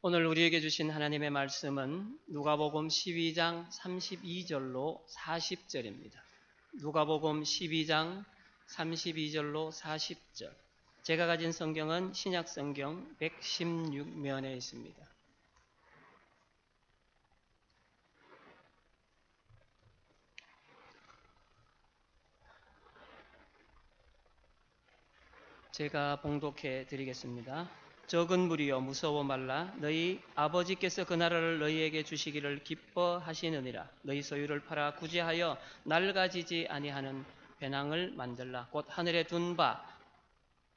오늘 우리에게 주신 하나님의 말씀은 누가복음 12장 32절로 40절입니다. 누가복음 12장 32절로 40절. 제가 가진 성경은 신약성경 116면에 있습니다. 제가 봉독해 드리겠습니다. 적은 무리여 무서워 말라. 너희 아버지께서 그 나라를 너희에게 주시기를 기뻐하시느니라. 너희 소유를 팔아 구제하여 낡아지지 아니하는 배낭을 만들라. 곧 하늘에 둔 바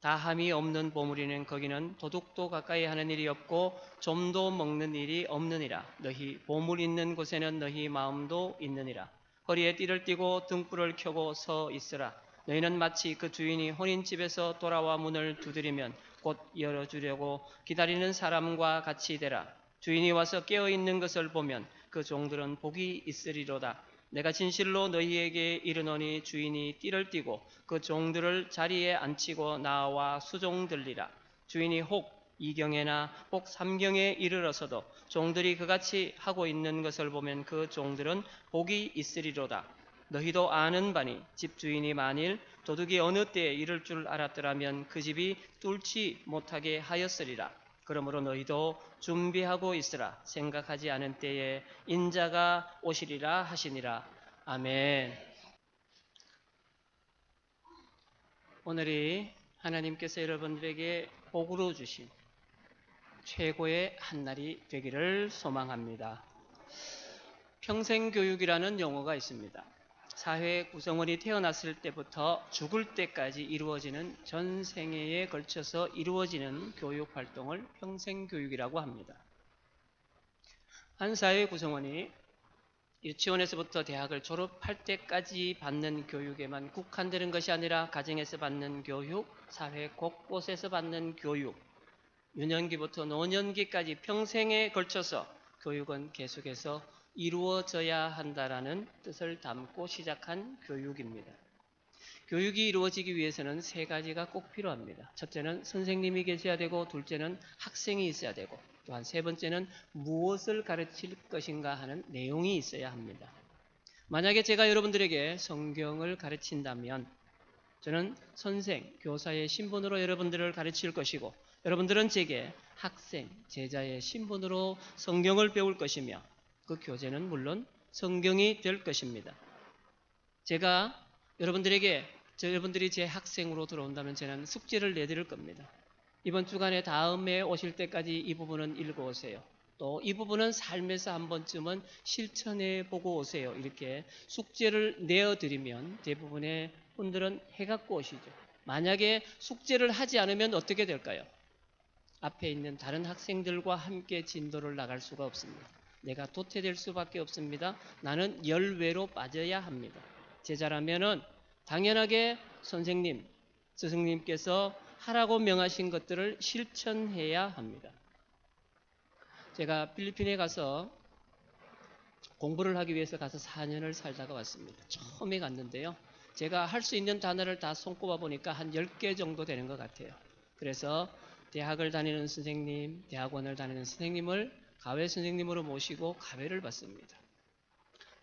다함이 없는 보물이는 거기는 도둑도 가까이 하는 일이 없고 좀도 먹는 일이 없느니라. 너희 보물 있는 곳에는 너희 마음도 있느니라. 허리에 띠를 띠고 등불을 켜고 서 있으라. 너희는 마치 그 주인이 혼인집에서 돌아와 문을 두드리면 곧 열어주려고 기다리는 사람과 같이 되라. 주인이 와서 깨어있는 것을 보면 그 종들은 복이 있으리로다. 내가 진실로 너희에게 이르노니 주인이 띠를 띠고 그 종들을 자리에 앉히고 나와 수종들리라. 주인이 혹 이경에나 혹 삼경에 이르러서도 종들이 그같이 하고 있는 것을 보면 그 종들은 복이 있으리로다. 너희도 아는 바니 집주인이 만일 도둑이 어느 때에 이를 줄 알았더라면 그 집이 뚫지 못하게 하였으리라. 그러므로 너희도 준비하고 있으라. 생각하지 않은 때에 인자가 오시리라 하시니라. 아멘. 오늘이 하나님께서 여러분들에게 복으로 주신 최고의 한날이 되기를 소망합니다. 평생교육이라는 용어가 있습니다. 사회 구성원이 태어났을 때부터 죽을 때까지 이루어지는 전 생애에 걸쳐서 이루어지는 교육 활동을 평생교육이라고 합니다. 한 사회 구성원이 유치원에서부터 대학을 졸업할 때까지 받는 교육에만 국한되는 것이 아니라 가정에서 받는 교육, 사회 곳곳에서 받는 교육, 유년기부터 노년기까지 평생에 걸쳐서 교육은 계속해서 이루어져야 한다라는 뜻을 담고 시작한 교육입니다. 교육이 이루어지기 위해서는 세 가지가 꼭 필요합니다. 첫째는 선생님이 계셔야 되고, 둘째는 학생이 있어야 되고, 또한 세 번째는 무엇을 가르칠 것인가 하는 내용이 있어야 합니다. 만약에 제가 여러분들에게 성경을 가르친다면 저는 선생, 교사의 신분으로 여러분들을 가르칠 것이고, 여러분들은 제게 학생, 제자의 신분으로 성경을 배울 것이며, 그 교재는 물론 성경이 될 것입니다. 제가 여러분들이 제 학생으로 들어온다면 저는 숙제를 내드릴 겁니다. 이번 주간에 다음에 오실 때까지 이 부분은 읽어오세요. 또 이 부분은 삶에서 한 번쯤은 실천해 보고 오세요. 이렇게 숙제를 내어드리면 대부분의 분들은 해갖고 오시죠. 만약에 숙제를 하지 않으면 어떻게 될까요? 앞에 있는 다른 학생들과 함께 진도를 나갈 수가 없습니다. 내가 도태될 수밖에 없습니다. 나는 열외로 빠져야 합니다. 제자라면은 당연하게 선생님, 스승님께서 하라고 명하신 것들을 실천해야 합니다. 제가 필리핀에 가서 공부를 하기 위해서 가서 4년을 살다가 왔습니다. 처음에 갔는데요. 제가 할 수 있는 단어를 다 손꼽아 보니까 한 10개 정도 되는 것 같아요. 그래서 대학을 다니는 선생님, 대학원을 다니는 선생님을 가외 선생님으로 모시고 가외를 받습니다.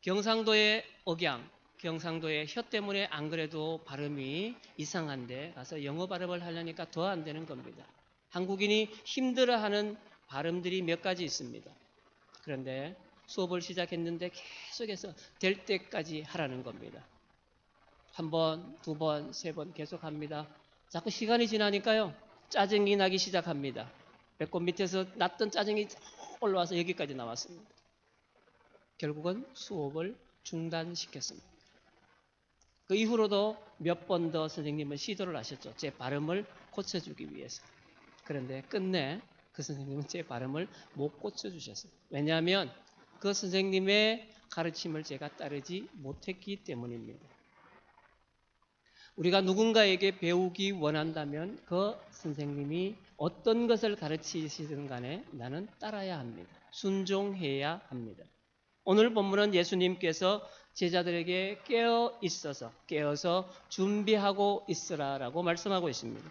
경상도의 억양, 경상도의 혀 때문에 안 그래도 발음이 이상한데 가서 영어 발음을 하려니까 더 안 되는 겁니다. 한국인이 힘들어하는 발음들이 몇 가지 있습니다. 그런데 수업을 시작했는데 계속해서 될 때까지 하라는 겁니다. 한 번, 두 번, 세 번 계속 합니다. 자꾸 시간이 지나니까요. 짜증이 나기 시작합니다. 배꼽 밑에서 났던 짜증이 올라와서 여기까지 나왔습니다. 결국은 수업을 중단시켰습니다. 그 이후로도 몇 번 더 선생님은 시도를 하셨죠. 제 발음을 고쳐주기 위해서. 그런데 끝내 그 선생님은 제 발음을 못 고쳐주셨어요. 왜냐하면 그 선생님의 가르침을 제가 따르지 못했기 때문입니다. 우리가 누군가에게 배우기 원한다면 그 선생님이 어떤 것을 가르치시든 간에 나는 따라야 합니다. 순종해야 합니다. 오늘 본문은 예수님께서 제자들에게 깨어서 준비하고 있으라라고 말씀하고 있습니다.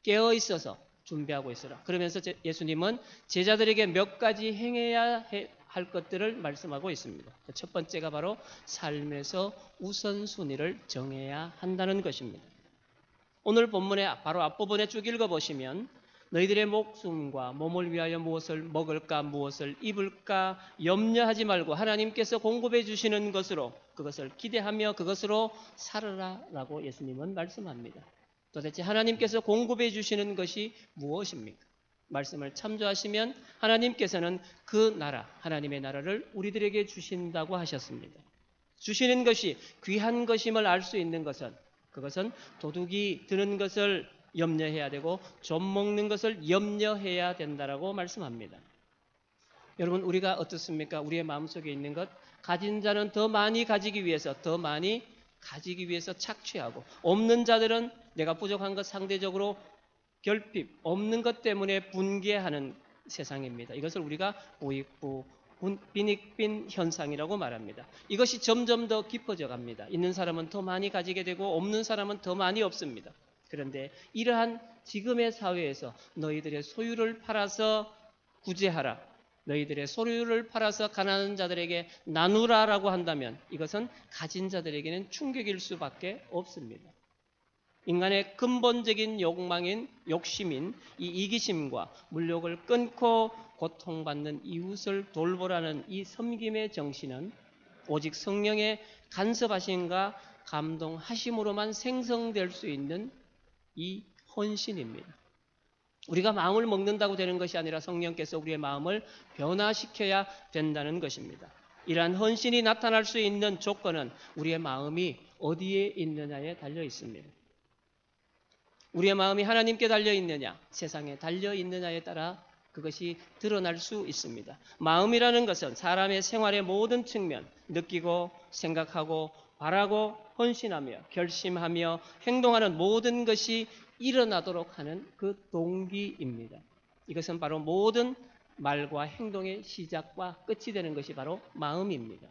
깨어 있어서 준비하고 있어라. 그러면서 예수님은 제자들에게 몇 가지 행해야 할 것들을 말씀하고 있습니다. 첫 번째가 바로 삶에서 우선순위를 정해야 한다는 것입니다. 오늘 본문에 바로 앞부분에 쭉 읽어보시면 너희들의 목숨과 몸을 위하여 무엇을 먹을까 무엇을 입을까 염려하지 말고 하나님께서 공급해 주시는 것으로 그것을 기대하며 그것으로 살아라 라고 예수님은 말씀합니다. 도대체 하나님께서 공급해 주시는 것이 무엇입니까? 말씀을 참조하시면 하나님께서는 그 나라, 하나님의 나라를 우리들에게 주신다고 하셨습니다. 주시는 것이 귀한 것임을 알 수 있는 것은 그것은 도둑이 드는 것을 염려해야 되고 좀 먹는 것을 염려해야 된다라고 말씀합니다. 여러분 우리가 어떻습니까? 우리의 마음속에 있는 것 가진 자는 더 많이 가지기 위해서 착취하고 없는 자들은 내가 부족한 것 상대적으로 결핍, 없는 것 때문에 분개하는 세상입니다. 이것을 우리가 부익부, 빈익빈 현상이라고 말합니다. 이것이 점점 더 깊어져 갑니다. 있는 사람은 더 많이 가지게 되고 없는 사람은 더 많이 없습니다. 그런데 이러한 지금의 사회에서 너희들의 소유를 팔아서 구제하라, 너희들의 소유를 팔아서 가난한 자들에게 나누라라고 한다면 이것은 가진 자들에게는 충격일 수밖에 없습니다. 인간의 근본적인 욕심인 이 이기심과 물욕을 끊고 고통받는 이웃을 돌보라는 이 섬김의 정신은 오직 성령의 간섭하심과 감동하심으로만 생성될 수 있는 이 헌신입니다. 우리가 마음을 먹는다고 되는 것이 아니라 성령께서 우리의 마음을 변화시켜야 된다는 것입니다. 이러한 헌신이 나타날 수 있는 조건은 우리의 마음이 어디에 있느냐에 달려 있습니다. 우리의 마음이 하나님께 달려 있느냐, 세상에 달려 있느냐에 따라 그것이 드러날 수 있습니다. 마음이라는 것은 사람의 생활의 모든 측면, 느끼고 생각하고 바라고 헌신하며 결심하며 행동하는 모든 것이 일어나도록 하는 그 동기입니다. 이것은 바로 모든 말과 행동의 시작과 끝이 되는 것이 바로 마음입니다.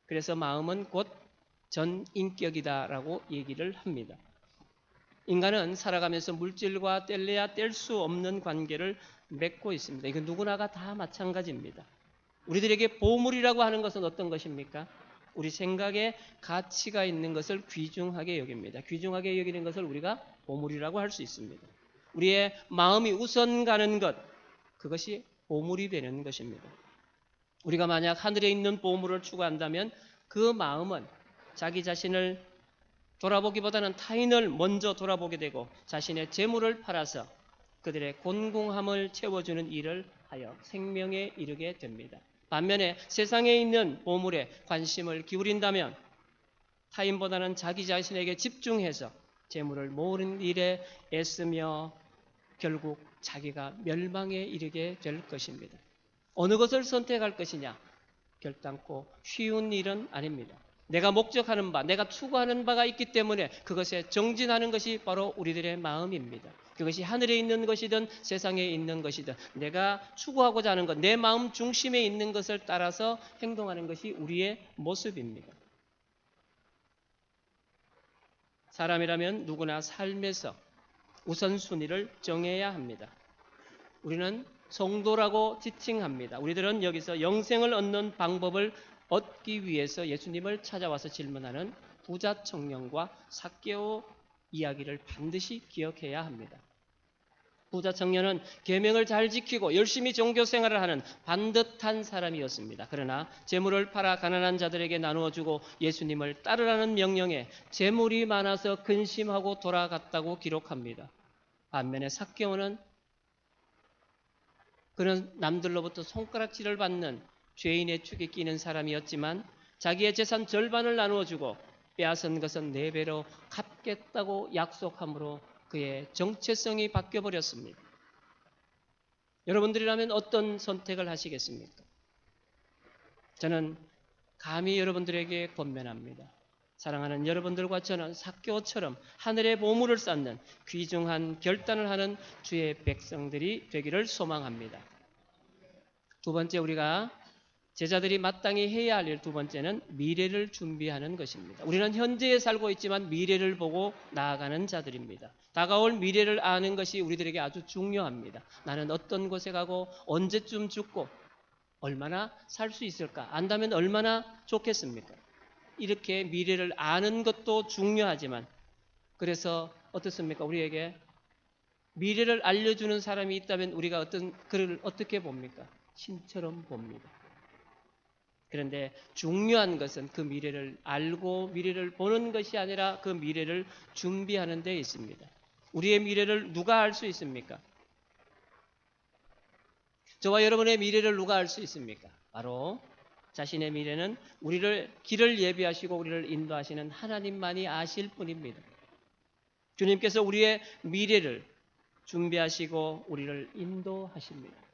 그래서 마음은 곧 전인격이다라고 얘기를 합니다. 인간은 살아가면서 물질과 뗄래야 뗄 수 없는 관계를 맺고 있습니다. 이건 누구나가 다 마찬가지입니다. 우리들에게 보물이라고 하는 것은 어떤 것입니까? 우리 생각에 가치가 있는 것을 귀중하게 여깁니다. 귀중하게 여기는 것을 우리가 보물이라고 할 수 있습니다. 우리의 마음이 우선 가는 것, 그것이 보물이 되는 것입니다. 우리가 만약 하늘에 있는 보물을 추구한다면 그 마음은 자기 자신을 돌아보기보다는 타인을 먼저 돌아보게 되고 자신의 재물을 팔아서 그들의 곤궁함을 채워주는 일을 하여 생명에 이르게 됩니다. 반면에 세상에 있는 보물에 관심을 기울인다면 타인보다는 자기 자신에게 집중해서 재물을 모으는 일에 애쓰며 결국 자기가 멸망에 이르게 될 것입니다. 어느 것을 선택할 것이냐? 결단코 쉬운 일은 아닙니다. 내가 목적하는 바, 내가 추구하는 바가 있기 때문에 그것에 정진하는 것이 바로 우리들의 마음입니다. 그것이 하늘에 있는 것이든 세상에 있는 것이든 내가 추구하고자 하는 것, 내 마음 중심에 있는 것을 따라서 행동하는 것이 우리의 모습입니다. 사람이라면 누구나 삶에서 우선순위를 정해야 합니다. 우리는 성도라고 지칭합니다. 우리들은 여기서 영생을 얻는 방법을 얻기 위해서 예수님을 찾아와서 질문하는 부자 청년과 삭개오 이야기를 반드시 기억해야 합니다. 부자 청년은 계명을 잘 지키고 열심히 종교 생활을 하는 반듯한 사람이었습니다. 그러나 재물을 팔아 가난한 자들에게 나누어 주고 예수님을 따르라는 명령에 재물이 많아서 근심하고 돌아갔다고 기록합니다. 반면에 삭개오는 그는 남들로부터 손가락질을 받는 죄인의 축에 끼는 사람이었지만 자기의 재산 절반을 나누어 주고 빼앗은 것은 4배로 갚겠다고 약속함으로 그의 정체성이 바뀌어버렸습니다. 여러분들이라면 어떤 선택을 하시겠습니까? 저는 감히 여러분들에게 권면합니다. 사랑하는 여러분들과 저는 삭개오처럼 하늘의 보물을 쌓는 귀중한 결단을 하는 주의 백성들이 되기를 소망합니다. 두 번째, 우리가 제자들이 마땅히 해야 할 일 두 번째는 미래를 준비하는 것입니다. 우리는 현재에 살고 있지만 미래를 보고 나아가는 자들입니다. 다가올 미래를 아는 것이 우리들에게 아주 중요합니다. 나는 어떤 곳에 가고 언제쯤 죽고 얼마나 살 수 있을까? 안다면 얼마나 좋겠습니까? 이렇게 미래를 아는 것도 중요하지만 그래서 어떻습니까? 우리에게 미래를 알려주는 사람이 있다면 우리가 그를 어떻게 봅니까? 신처럼 봅니다. 그런데 중요한 것은 그 미래를 알고 미래를 보는 것이 아니라 그 미래를 준비하는 데 있습니다. 우리의 미래를 누가 알 수 있습니까? 저와 여러분의 미래를 누가 알 수 있습니까? 바로 자신의 미래는 우리를 길을 예비하시고 우리를 인도하시는 하나님만이 아실 뿐입니다. 주님께서 우리의 미래를 준비하시고 우리를 인도하십니다.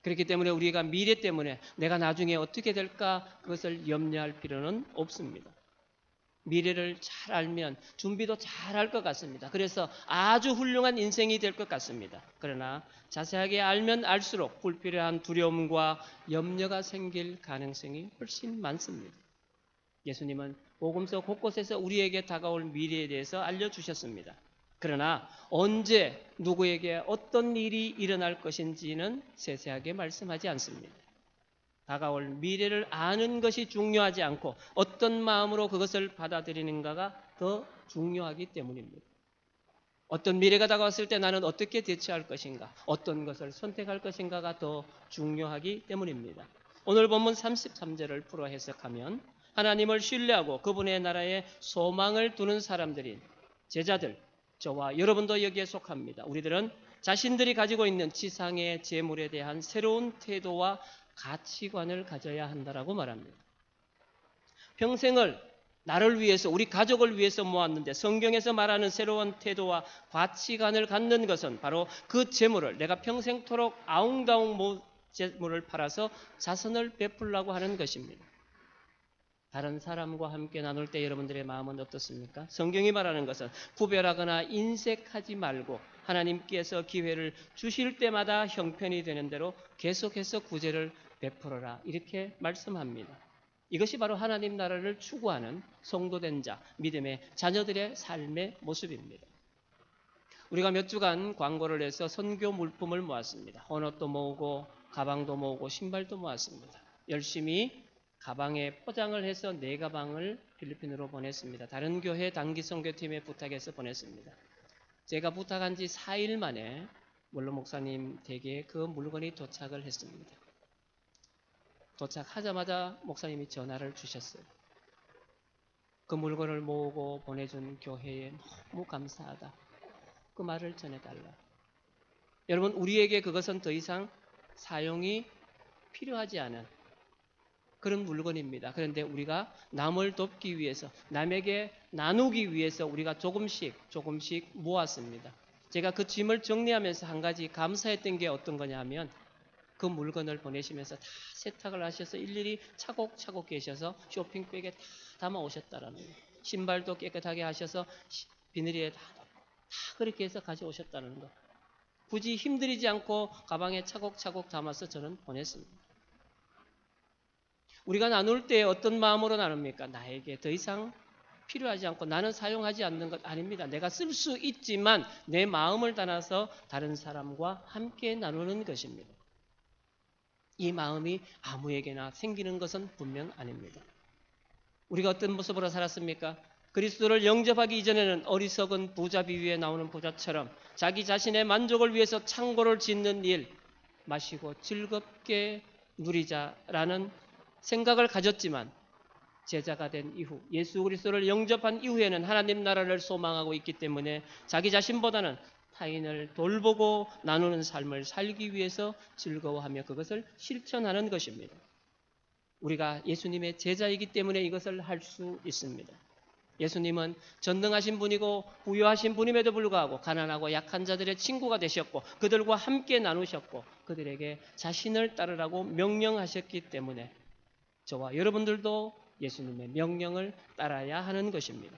그렇기 때문에 우리가 미래 때문에 내가 나중에 어떻게 될까 그것을 염려할 필요는 없습니다. 미래를 잘 알면 준비도 잘 할 것 같습니다. 그래서 아주 훌륭한 인생이 될 것 같습니다. 그러나 자세하게 알면 알수록 불필요한 두려움과 염려가 생길 가능성이 훨씬 많습니다. 예수님은 복음서 곳곳에서 우리에게 다가올 미래에 대해서 알려주셨습니다. 그러나 언제 누구에게 어떤 일이 일어날 것인지는 세세하게 말씀하지 않습니다. 다가올 미래를 아는 것이 중요하지 않고 어떤 마음으로 그것을 받아들이는가가 더 중요하기 때문입니다. 어떤 미래가 다가왔을 때 나는 어떻게 대처할 것인가, 어떤 것을 선택할 것인가가 더 중요하기 때문입니다. 오늘 본문 33절을 풀어 해석하면 하나님을 신뢰하고 그분의 나라에 소망을 두는 사람들인 제자들, 저와 여러분도 여기에 속합니다. 우리들은 자신들이 가지고 있는 지상의 재물에 대한 새로운 태도와 가치관을 가져야 한다라고 말합니다. 평생을 나를 위해서 우리 가족을 위해서 모았는데 성경에서 말하는 새로운 태도와 가치관을 갖는 것은 바로 그 재물을 내가 평생토록 아웅다웅 재물을 팔아서 자선을 베풀라고 하는 것입니다. 다른 사람과 함께 나눌 때 여러분들의 마음은 어떻습니까? 성경이 말하는 것은 구별하거나 인색하지 말고 하나님께서 기회를 주실 때마다 형편이 되는 대로 계속해서 구제를 베풀어라 이렇게 말씀합니다. 이것이 바로 하나님 나라를 추구하는 성도된 자, 믿음의 자녀들의 삶의 모습입니다. 우리가 몇 주간 광고를 해서 선교 물품을 모았습니다. 헌옷도 모으고 가방도 모으고 신발도 모았습니다. 열심히 가방에 포장을 해서 4가방을 필리핀으로 보냈습니다. 다른 교회 단기 선교팀에 부탁해서 보냈습니다. 제가 부탁한 지 4일 만에 원로 목사님 댁에 그 물건이 도착을 했습니다. 도착하자마자 목사님이 전화를 주셨어요. 그 물건을 모으고 보내준 교회에 너무 감사하다. 그 말을 전해달라. 여러분, 우리에게 그것은 더 이상 사용이 필요하지 않은 그런 물건입니다. 그런데 우리가 남을 돕기 위해서, 남에게 나누기 위해서 우리가 조금씩 모았습니다. 제가 그 짐을 정리하면서 한 가지 감사했던 게 어떤 거냐 하면 그 물건을 보내시면서 다 세탁을 하셔서 일일이 차곡차곡 계셔서 쇼핑백에 다 담아 오셨다라는 거예요. 신발도 깨끗하게 하셔서 비닐에 다 그렇게 해서 가져오셨다는 거. 굳이 힘들이지 않고 가방에 차곡차곡 담아서 저는 보냈습니다. 우리가 나눌 때 어떤 마음으로 나눕니까? 나에게 더 이상 필요하지 않고 나는 사용하지 않는 것 아닙니다. 내가 쓸 수 있지만 내 마음을 담아서 다른 사람과 함께 나누는 것입니다. 이 마음이 아무에게나 생기는 것은 분명 아닙니다. 우리가 어떤 모습으로 살았습니까? 그리스도를 영접하기 이전에는 어리석은 부자 비유에 나오는 부자처럼 자기 자신의 만족을 위해서 창고를 짓는 일, 마시고 즐겁게 누리자라는 생각을 가졌지만 제자가 된 이후 예수 그리스도를 영접한 이후에는 하나님 나라를 소망하고 있기 때문에 자기 자신보다는 타인을 돌보고 나누는 삶을 살기 위해서 즐거워하며 그것을 실천하는 것입니다. 우리가 예수님의 제자이기 때문에 이것을 할 수 있습니다. 예수님은 전능하신 분이고 부유하신 분임에도 불구하고 가난하고 약한 자들의 친구가 되셨고 그들과 함께 나누셨고 그들에게 자신을 따르라고 명령하셨기 때문에 저와 여러분들도 예수님의 명령을 따라야 하는 것입니다.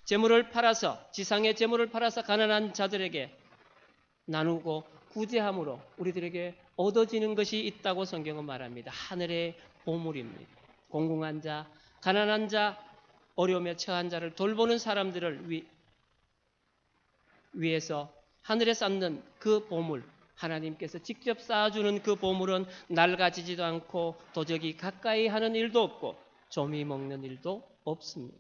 재물을 팔아서 지상의 재물을 팔아서 가난한 자들에게 나누고 구제함으로 우리들에게 얻어지는 것이 있다고 성경은 말합니다. 하늘의 보물입니다. 공공한 자, 가난한 자, 어려움에 처한 자를 돌보는 사람들을 위해서 하늘에 쌓는 그 보물, 하나님께서 직접 쌓아주는 그 보물은 낡아지지도 않고 도적이 가까이 하는 일도 없고 좀이 먹는 일도 없습니다.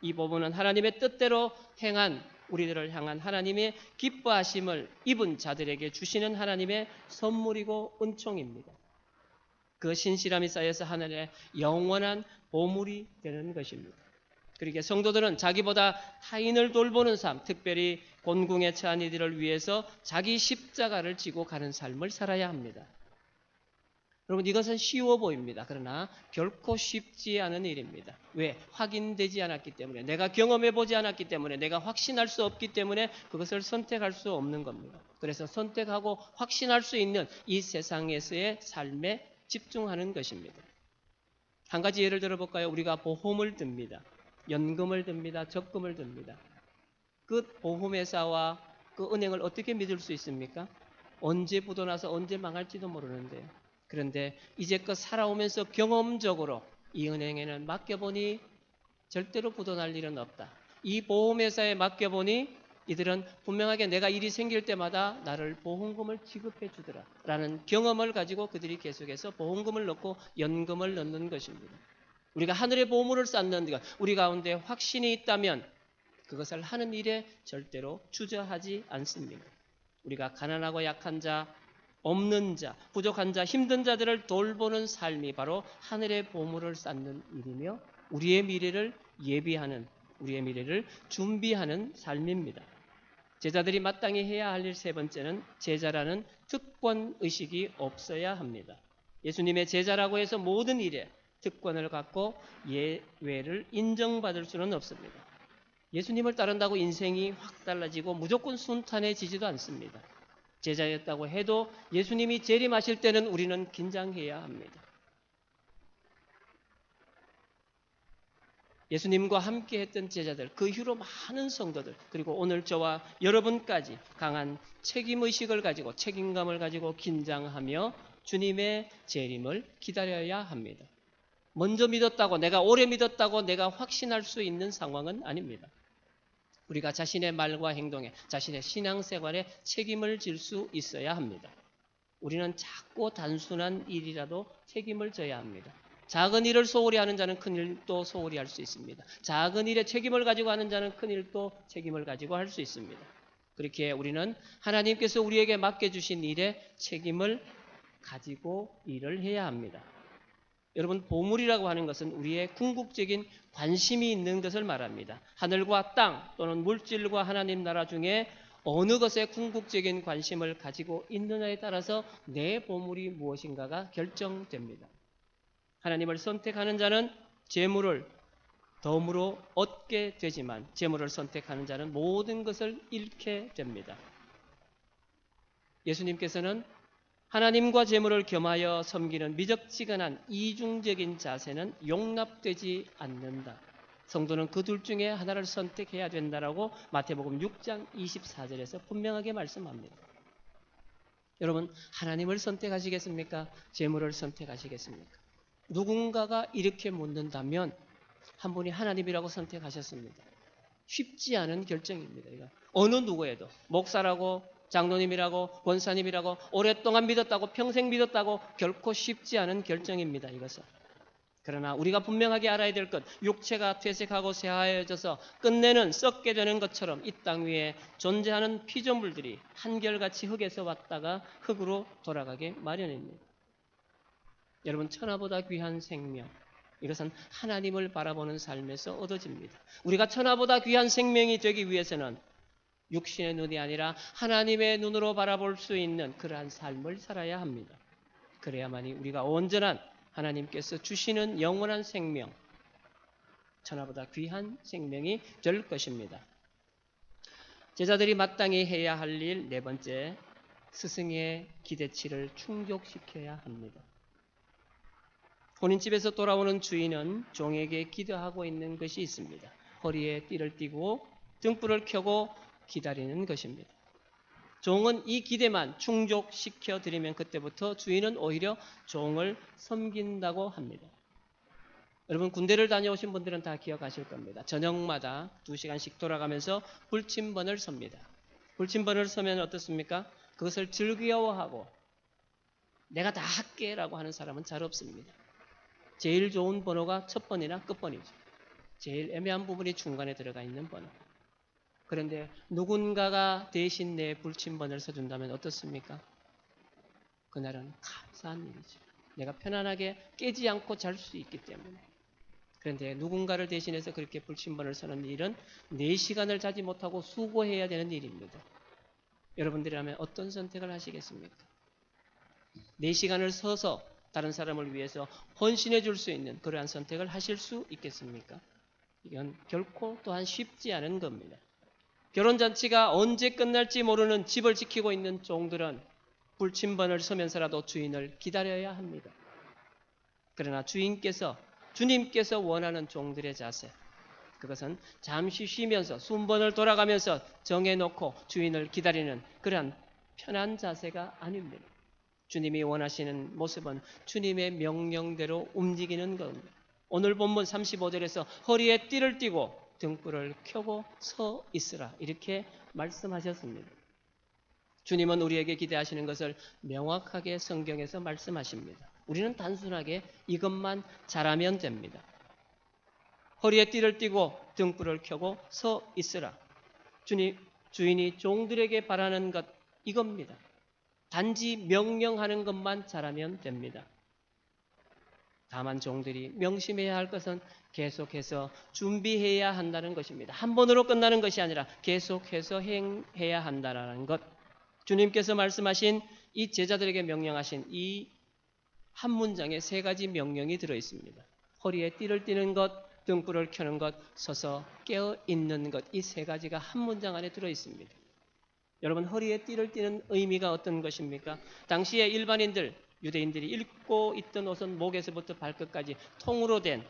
이 보물은 하나님의 뜻대로 행한 우리들을 향한 하나님의 기뻐하심을 입은 자들에게 주시는 하나님의 선물이고 은총입니다. 그 신실함이 쌓여서 하늘의 영원한 보물이 되는 것입니다. 그러기에 성도들은 자기보다 타인을 돌보는 삶, 특별히 곤궁에 처한 이들을 위해서 자기 십자가를 지고 가는 삶을 살아야 합니다. 여러분, 이것은 쉬워 보입니다. 그러나 결코 쉽지 않은 일입니다. 왜? 확인되지 않았기 때문에, 내가 경험해 보지 않았기 때문에, 내가 확신할 수 없기 때문에 그것을 선택할 수 없는 겁니다. 그래서 선택하고 확신할 수 있는 이 세상에서의 삶에 집중하는 것입니다. 한 가지 예를 들어볼까요? 우리가 보험을 듭니다. 연금을 듭니다. 적금을 듭니다. 그 보험회사와 그 은행을 어떻게 믿을 수 있습니까? 언제 부도나서 언제 망할지도 모르는데요. 그런데 이제껏 살아오면서 경험적으로 이 은행에는 맡겨보니 절대로 부도날 일은 없다. 이 보험회사에 맡겨보니 이들은 분명하게 내가 일이 생길 때마다 나를 보험금을 지급해 주더라 라는 경험을 가지고 그들이 계속해서 보험금을 넣고 연금을 넣는 것입니다. 우리가 하늘의 보물을 쌓는 것, 우리 가운데 확신이 있다면 그것을 하는 일에 절대로 주저하지 않습니다. 우리가 가난하고 약한 자, 없는 자, 부족한 자, 힘든 자들을 돌보는 삶이 바로 하늘의 보물을 쌓는 일이며 우리의 미래를 예비하는, 우리의 미래를 준비하는 삶입니다. 제자들이 마땅히 해야 할 일 세 번째는 제자라는 특권의식이 없어야 합니다. 예수님의 제자라고 해서 모든 일에 특권을 갖고 예외를 인정받을 수는 없습니다. 예수님을 따른다고 인생이 확 달라지고 무조건 순탄해지지도 않습니다. 제자였다고 해도 예수님이 재림하실 때는 우리는 긴장해야 합니다. 예수님과 함께 했던 제자들, 그 이후로 많은 성도들, 그리고 오늘 저와 여러분까지 강한 책임의식을 가지고 책임감을 가지고 긴장하며 주님의 재림을 기다려야 합니다. 먼저 믿었다고, 내가 오래 믿었다고 내가 확신할 수 있는 상황은 아닙니다. 우리가 자신의 말과 행동에, 자신의 신앙생활에 책임을 질 수 있어야 합니다. 우리는 작고 단순한 일이라도 책임을 져야 합니다. 작은 일을 소홀히 하는 자는 큰 일도 소홀히 할 수 있습니다. 작은 일에 책임을 가지고 하는 자는 큰 일도 책임을 가지고 할 수 있습니다. 그렇게 우리는 하나님께서 우리에게 맡겨주신 일에 책임을 가지고 일을 해야 합니다. 여러분, 보물이라고 하는 것은 우리의 궁극적인 관심이 있는 것을 말합니다. 하늘과 땅 또는 물질과 하나님 나라 중에 어느 것에 궁극적인 관심을 가지고 있느냐에 따라서 내 보물이 무엇인가가 결정됩니다. 하나님을 선택하는 자는 재물을 덤으로 얻게 되지만 재물을 선택하는 자는 모든 것을 잃게 됩니다. 예수님께서는 하나님과 재물을 겸하여 섬기는 미적지근한 이중적인 자세는 용납되지 않는다. 성도는 그 둘 중에 하나를 선택해야 된다라고 마태복음 6장 24절에서 분명하게 말씀합니다. 여러분, 하나님을 선택하시겠습니까? 재물을 선택하시겠습니까? 누군가가 이렇게 묻는다면 한 분이 하나님이라고 선택하셨습니다. 쉽지 않은 결정입니다. 이거. 어느 누구에도 목사라고 장로님이라고 권사님이라고 오랫동안 믿었다고 평생 믿었다고 결코 쉽지 않은 결정입니다. 이것은. 그러나 우리가 분명하게 알아야 될 것, 육체가 퇴색하고 쇠하여져서 끝내는 썩게 되는 것처럼 이 땅 위에 존재하는 피조물들이 한결같이 흙에서 왔다가 흙으로 돌아가게 마련입니다. 여러분, 천하보다 귀한 생명, 이것은 하나님을 바라보는 삶에서 얻어집니다. 우리가 천하보다 귀한 생명이 되기 위해서는 육신의 눈이 아니라 하나님의 눈으로 바라볼 수 있는 그러한 삶을 살아야 합니다. 그래야만이 우리가 온전한 하나님께서 주시는 영원한 생명, 천하보다 귀한 생명이 될 것입니다. 제자들이 마땅히 해야 할 일 네 번째, 스승의 기대치를 충족시켜야 합니다. 혼인집에서 돌아오는 주인은 종에게 기도하고 있는 것이 있습니다. 허리에 띠를 띠고 등불을 켜고 기다리는 것입니다. 종은 이 기대만 충족시켜 드리면 그때부터 주인은 오히려 종을 섬긴다고 합니다. 여러분 군대를 다녀오신 분들은 다 기억하실 겁니다. 저녁마다 2시간씩 돌아가면서 불침번을 섭니다. 불침번을 서면 어떻습니까? 그것을 즐거워하고 내가 다 할게 라고 하는 사람은 잘 없습니다. 제일 좋은 번호가 첫 번이나 끝번이죠. 제일 애매한 부분이 중간에 들어가 있는 번호. 그런데 누군가가 대신 내 불침번을 서준다면 어떻습니까? 그날은 감사한 일이죠. 내가 편안하게 깨지 않고 잘 수 있기 때문에. 그런데 누군가를 대신해서 그렇게 불침번을 서는 일은 4시간을 자지 못하고 수고해야 되는 일입니다. 여러분들이라면 어떤 선택을 하시겠습니까? 4시간을 서서 다른 사람을 위해서 헌신해 줄 수 있는 그러한 선택을 하실 수 있겠습니까? 이건 결코 또한 쉽지 않은 겁니다. 결혼잔치가 언제 끝날지 모르는 집을 지키고 있는 종들은 불침번을 서면서라도 주인을 기다려야 합니다. 그러나 주님께서 원하는 종들의 자세, 그것은 잠시 쉬면서 순번을 돌아가면서 정해놓고 주인을 기다리는 그러한 편한 자세가 아닙니다. 주님이 원하시는 모습은 주님의 명령대로 움직이는 겁니다. 오늘 본문 35절에서 허리에 띠를 띠고 등불을 켜고 서 있으라 이렇게 말씀하셨습니다. 주님은 우리에게 기대하시는 것을 명확하게 성경에서 말씀하십니다. 우리는 단순하게 이것만 잘하면 됩니다. 허리에 띠를 띠고 등불을 켜고 서 있으라. 주인이 종들에게 바라는 것 이겁니다. 단지 명령하는 것만 잘하면 됩니다. 다만 종들이 명심해야 할 것은 계속해서 준비해야 한다는 것입니다. 한 번으로 끝나는 것이 아니라 계속해서 행해야 한다는 것. 주님께서 말씀하신 이 제자들에게 명령하신 이 한 문장에 3가지 명령이 들어있습니다. 허리에 띠를 띠는 것, 등불을 켜는 것, 서서 깨어있는 것, 이 3가지가 한 문장 안에 들어있습니다. 여러분 허리에 띠를 띠는 의미가 어떤 것입니까? 당시에 일반인들, 유대인들이 입고 있던 옷은 목에서부터 발끝까지 통으로 된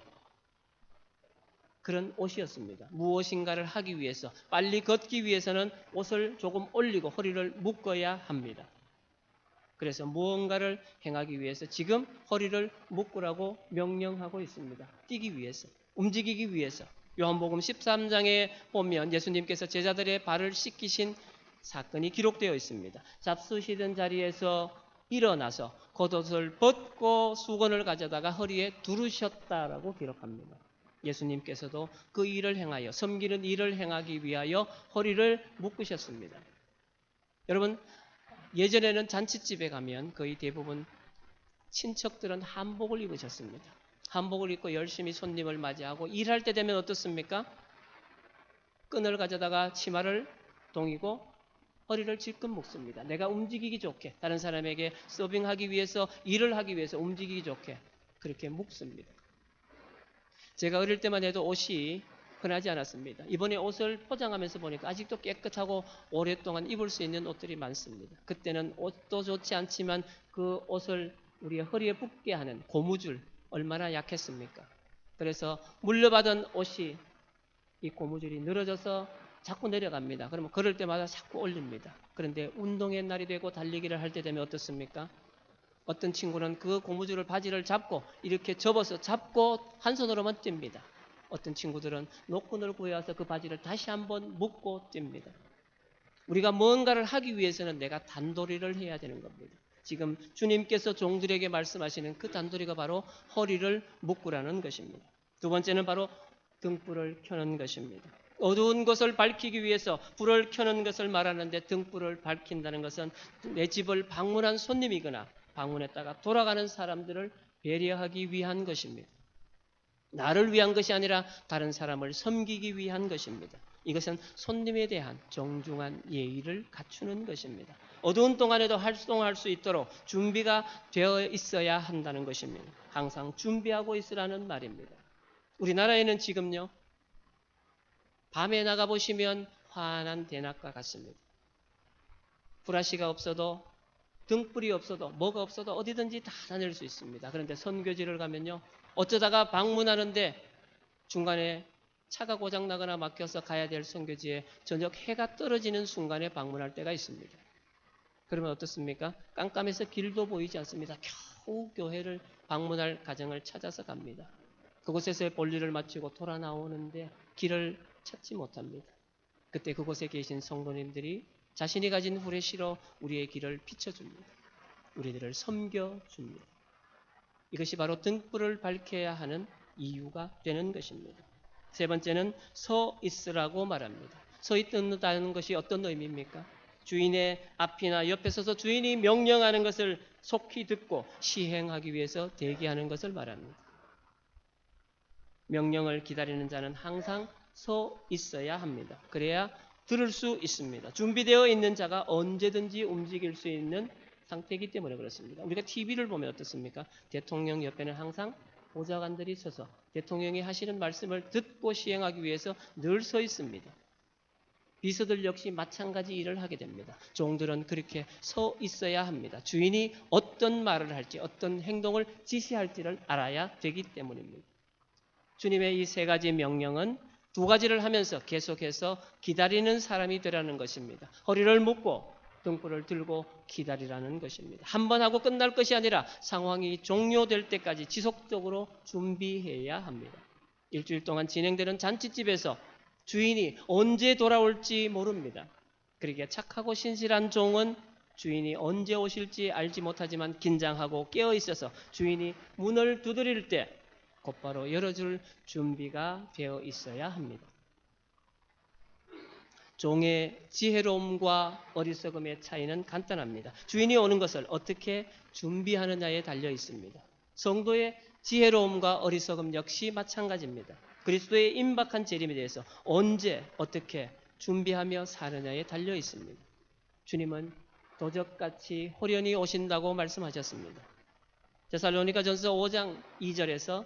그런 옷이었습니다. 무엇인가를 하기 위해서, 빨리 걷기 위해서는 옷을 조금 올리고 허리를 묶어야 합니다. 그래서 무언가를 행하기 위해서 지금 허리를 묶으라고 명령하고 있습니다. 뛰기 위해서, 움직이기 위해서. 요한복음 13장에 보면 예수님께서 제자들의 발을 씻기신 사건이 기록되어 있습니다. 잡수시던 자리에서 일어나서 겉옷을 벗고 수건을 가져다가 허리에 두르셨다라고 기록합니다. 예수님께서도 그 일을 행하여 섬기는 일을 행하기 위하여 허리를 묶으셨습니다. 여러분 예전에는 잔치집에 가면 거의 대부분 친척들은 한복을 입으셨습니다. 한복을 입고 열심히 손님을 맞이하고 일할 때 되면 어떻습니까? 끈을 가져다가 치마를 동이고 허리를 질끈 묶습니다. 내가 움직이기 좋게, 다른 사람에게 서빙하기 위해서, 일을 하기 위해서 움직이기 좋게 그렇게 묶습니다. 제가 어릴 때만 해도 옷이 흔하지 않았습니다. 이번에 옷을 포장하면서 보니까 아직도 깨끗하고 오랫동안 입을 수 있는 옷들이 많습니다. 그때는 옷도 좋지 않지만 그 옷을 우리의 허리에 붙게 하는 고무줄 얼마나 약했습니까? 그래서 물려받은 옷이 이 고무줄이 늘어져서 자꾸 내려갑니다. 그러면 걸을 때마다 자꾸 올립니다. 그런데 운동의 날이 되고 달리기를 할 때 되면 어떻습니까? 어떤 친구는 그 고무줄을 바지를 잡고 이렇게 접어서 잡고 한 손으로만 뜁니다. 어떤 친구들은 노끈을 구해와서 그 바지를 다시 한번 묶고 뜁니다. 우리가 뭔가를 하기 위해서는 내가 단도리를 해야 되는 겁니다. 지금 주님께서 종들에게 말씀하시는 그 단도리가 바로 허리를 묶으라는 것입니다. 두 번째는 바로 등불을 켜는 것입니다. 어두운 것을 밝히기 위해서 불을 켜는 것을 말하는데 등불을 밝힌다는 것은 내 집을 방문한 손님이거나 방문했다가 돌아가는 사람들을 배려하기 위한 것입니다. 나를 위한 것이 아니라 다른 사람을 섬기기 위한 것입니다. 이것은 손님에 대한 정중한 예의를 갖추는 것입니다. 어두운 동안에도 활동할 수 있도록 준비가 되어 있어야 한다는 것입니다. 항상 준비하고 있으라는 말입니다. 우리나라에는 지금요, 밤에 나가보시면 환한 대낮과 같습니다. 불화시가 없어도 등불이 없어도 뭐가 없어도 어디든지 다 다닐 수 있습니다. 그런데 선교지를 가면요, 어쩌다가 방문하는데 중간에 차가 고장나거나 막혀서 가야 될 선교지에 저녁 해가 떨어지는 순간에 방문할 때가 있습니다. 그러면 어떻습니까? 깜깜해서 길도 보이지 않습니다. 겨우 교회를 방문할 가정을 찾아서 갑니다. 그곳에서의 볼일을 마치고 돌아 나오는데 길을 찾지 못합니다. 그때 그곳에 계신 성도님들이 자신이 가진 후레쉬로 우리의 길을 비춰줍니다. 우리들을 섬겨줍니다. 이것이 바로 등불을 밝혀야 하는 이유가 되는 것입니다. 세 번째는 서 있으라고 말합니다. 서 있다는 것이 어떤 의미입니까? 주인의 앞이나 옆에 서서 주인이 명령하는 것을 속히 듣고 시행하기 위해서 대기하는 것을 말합니다. 명령을 기다리는 자는 항상 서 있어야 합니다. 그래야 들을 수 있습니다. 준비되어 있는 자가 언제든지 움직일 수 있는 상태이기 때문에 그렇습니다. 우리가 TV를 보면 어떻습니까? 대통령 옆에는 항상 보좌관들이 서서 대통령이 하시는 말씀을 듣고 시행하기 위해서 늘 서 있습니다. 비서들 역시 마찬가지 일을 하게 됩니다. 종들은 그렇게 서 있어야 합니다. 주인이 어떤 말을 할지, 어떤 행동을 지시할지를 알아야 되기 때문입니다. 주님의 이 세 가지 명령은 두 가지를 하면서 계속해서 기다리는 사람이 되라는 것입니다. 허리를 묶고 등불을 들고 기다리라는 것입니다. 한 번 하고 끝날 것이 아니라 상황이 종료될 때까지 지속적으로 준비해야 합니다. 일주일 동안 진행되는 잔치집에서 주인이 언제 돌아올지 모릅니다. 그러기에 착하고 신실한 종은 주인이 언제 오실지 알지 못하지만 긴장하고 깨어 있어서 주인이 문을 두드릴 때 곧바로 열어줄 준비가 되어 있어야 합니다. 종의 지혜로움과 어리석음의 차이는 간단합니다. 주인이 오는 것을 어떻게 준비하느냐에 달려 있습니다. 성도의 지혜로움과 어리석음 역시 마찬가지입니다. 그리스도의 임박한 재림에 대해서 언제 어떻게 준비하며 사느냐에 달려 있습니다. 주님은 도적같이 호련히 오신다고 말씀하셨습니다. 데살로니가전서 5장 2절에서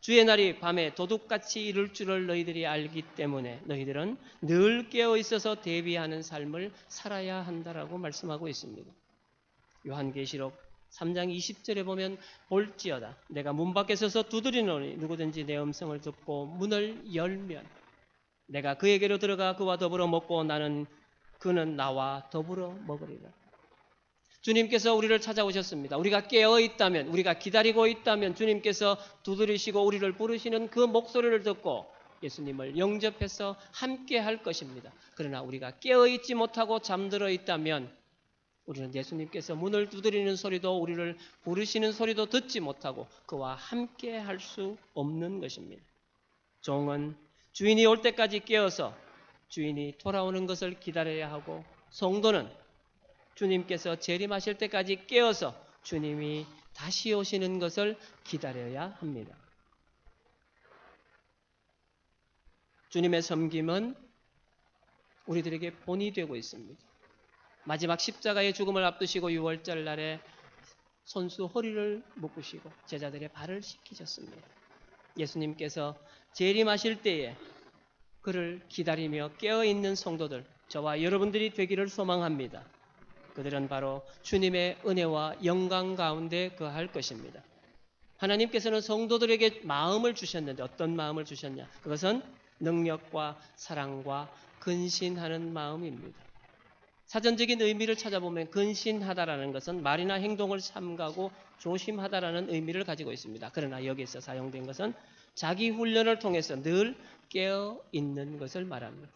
주의 날이 밤에 도둑같이 이룰 줄을 너희들이 알기 때문에 너희들은 늘 깨어 있어서 대비하는 삶을 살아야 한다라고 말씀하고 있습니다. 요한계시록 3장 20절에 보면 볼지어다 내가 문 밖에 서서 두드리노니 누구든지 내 음성을 듣고 문을 열면 내가 그에게로 들어가 그와 더불어 먹고 그는 나와 더불어 먹으리라. 주님께서 우리를 찾아오셨습니다. 우리가 깨어 있다면, 우리가 기다리고 있다면 주님께서 두드리시고 우리를 부르시는 그 목소리를 듣고 예수님을 영접해서 함께 할 것입니다. 그러나 우리가 깨어 있지 못하고 잠들어 있다면 우리는 예수님께서 문을 두드리는 소리도 우리를 부르시는 소리도 듣지 못하고 그와 함께 할 수 없는 것입니다. 종은 주인이 올 때까지 깨어서 주인이 돌아오는 것을 기다려야 하고 성도는 주님께서 재림하실 때까지 깨어서 주님이 다시 오시는 것을 기다려야 합니다. 주님의 섬김은 우리들에게 본이 되고 있습니다. 마지막 십자가의 죽음을 앞두시고 6월절 날에 손수 허리를 묶으시고 제자들의 발을 씻기셨습니다. 예수님께서 재림하실 때에 그를 기다리며 깨어있는 성도들, 저와 여러분들이 되기를 소망합니다. 그들은 바로 주님의 은혜와 영광 가운데 거할 것입니다. 하나님께서는 성도들에게 마음을 주셨는데 어떤 마음을 주셨냐? 그것은 능력과 사랑과 근신하는 마음입니다. 사전적인 의미를 찾아보면 근신하다라는 것은 말이나 행동을 삼가고 조심하다라는 의미를 가지고 있습니다. 그러나 여기서 사용된 것은 자기 훈련을 통해서 늘 깨어 있는 것을 말합니다.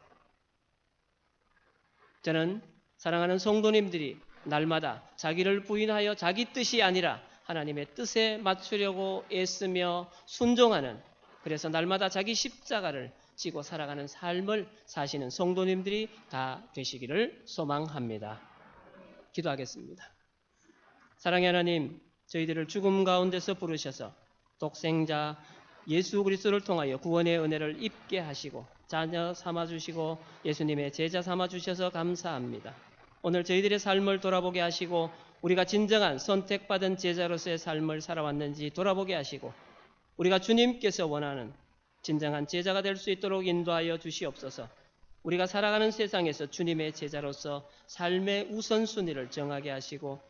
저는 사랑하는 성도님들이 날마다 자기를 부인하여 자기 뜻이 아니라 하나님의 뜻에 맞추려고 애쓰며 순종하는, 그래서 날마다 자기 십자가를 지고 살아가는 삶을 사시는 성도님들이 다 되시기를 소망합니다. 기도하겠습니다. 사랑의 하나님, 저희들을 죽음 가운데서 부르셔서 독생자 예수 그리스도를 통하여 구원의 은혜를 입게 하시고 자녀 삼아주시고 예수님의 제자 삼아주셔서 감사합니다. 오늘 저희들의 삶을 돌아보게 하시고 우리가 진정한 선택받은 제자로서의 삶을 살아왔는지 돌아보게 하시고 우리가 주님께서 원하는 진정한 제자가 될 수 있도록 인도하여 주시옵소서. 우리가 살아가는 세상에서 주님의 제자로서 삶의 우선순위를 정하게 하시고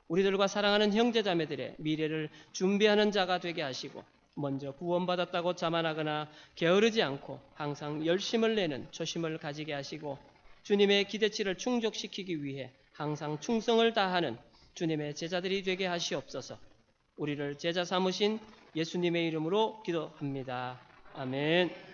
우리들과 사랑하는 형제자매들의 미래를 준비하는 자가 되게 하시고 먼저 구원받았다고 자만하거나 게으르지 않고 항상 열심을 내는 초심을 가지게 하시고 주님의 기대치를 충족시키기 위해 항상 충성을 다하는 주님의 제자들이 되게 하시옵소서. 우리를 제자 삼으신 예수님의 이름으로 기도합니다. 아멘.